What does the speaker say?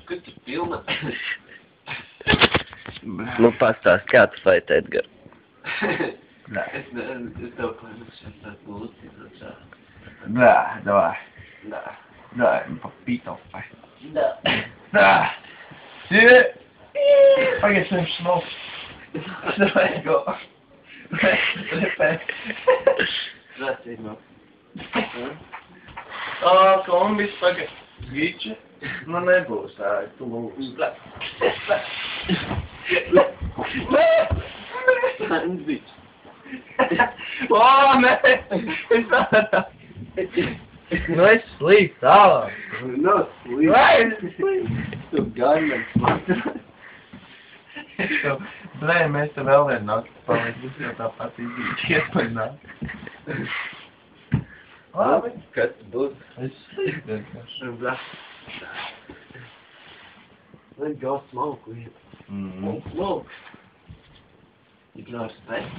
Kas tu filmē? Nu, pastāst, kā tu fight, Edgar? Nē. Es tev klainos šeit tā būtu. Да, давай. Nē. Давай, ну попитал. Nē. Да. Shit. I get some smoke. Let's go. Zacīmā. Kombis tagad. Giči. Nu nebūs tā, tu lūdzu. Sandvič. O, nē! Nu es slīd tālāk. No, slīd. Vai? Tu gaļam smak. Blē, mēs te vēl vienu nakti palīdz, jau tāpat izdīt iespaļināt. Labi. Kas būs? Es slīd vienkārši. Blah. Let's go smoke weed. Smoke. You can have space.